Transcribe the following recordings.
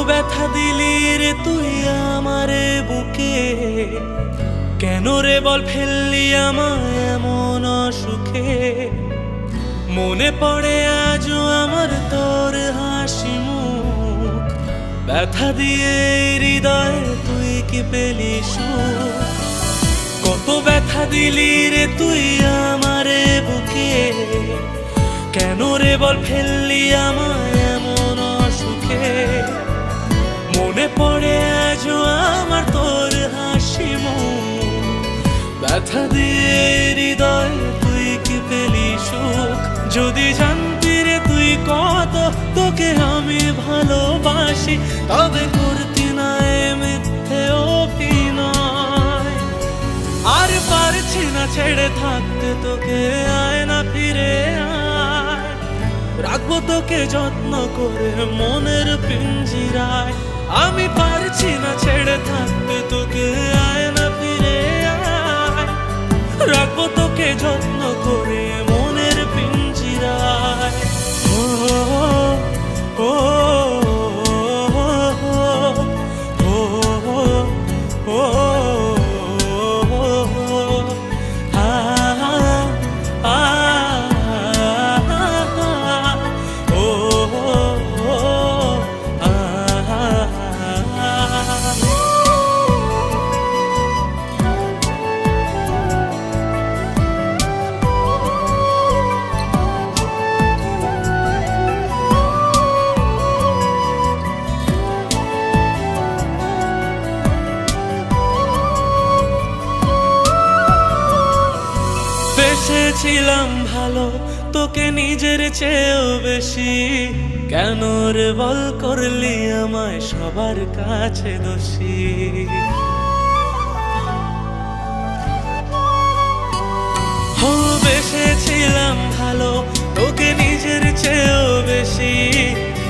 ব্যথা দিলি রে তুই আমারে বুকে, কেন রে বল ফেললি আমায় এমন অসুখে। মনে পড়ে আজও আমার তোর হাসি মুখ, ব্যথা দিয়ে হৃদয়ে তুই কি পেলি সুখ। কত ব্যথা দিলি রে তুই আমারে বুকে, কেন রে বল ফেললি আমায় এমন অসুখে। মনে পড়ে আজও আমার তোর হাসি মুখ, ব্যথা দিয়ে হৃদয় তুই কি পেলি সুখ। যদি জানতি রে তুই কত তোকে আমি ভালোবাসি, তবে করতি না এ মিথ্যে অভিনয়। আর পারছি না ছেড়ে থাকতে তোকে, আয় না ফিরে আয়। রাখবো তোকে যত্ন করে মনের পিঞ্জিরায়। আমি পারছি না ছেড়ে থাকতে তোকে, আয় না ফিরে আয়। রাখবো তোকে যত্ন করে মনের পিঞ্জিরায়। ও ও ও ও বেসেছিলাম ভালো তোকে নিজের চেয়েও বেশি, কেন রে বল করলি আমায় সবার কাছে দোষী। হো বেসেছিলাম ভালো তোকে নিজের চেয়েও বেশি,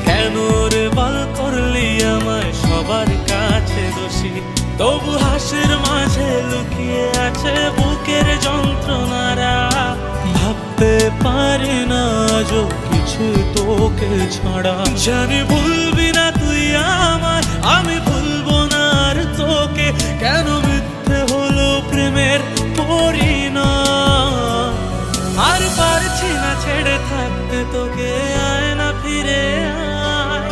কেন রে বল করলি আমায় সবার কাছে দোষী। তবু হাসির মাঝে লুকিয়ে আছে বুকের যন্ত্রণারা, ভাবতে পারি না আজও কিছু তোকে ছাড়া। জানি ভুলবি না তুই আমায়, আমি ভুলবো না আর তোকে। কেন মিথ্যে হলো প্রেমের পরিণয়। আর পারছি না ছেড়ে থাকতে তোকে, আয় না ফিরে আয়।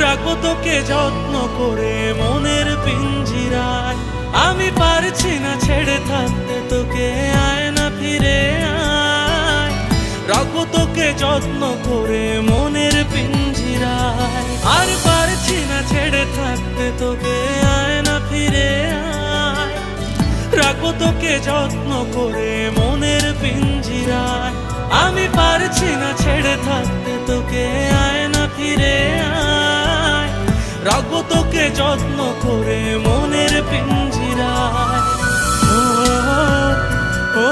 রাখবো তোকে যত্ন করে মনের পিঞ্জিরায়। আমি পারছি না ছেড়ে থাকতে তোকে, আয় না ফিরে আয়। রাখবো তোকে যত্ন করে মনের পিঞ্জিরায়। আর পারছি না ছেড়ে থাকতে তোকে, আয় না ফিরে আয়। রাখবো তোকে যত্ন করে মনের পিঞ্জিরায়। আমি পারছি না ছেড়ে থাকতে তোকে, আয় না ফিরে আয়। রাখবো তোকে যত্ন করে মনের পিঞ্জিরায়। ও ও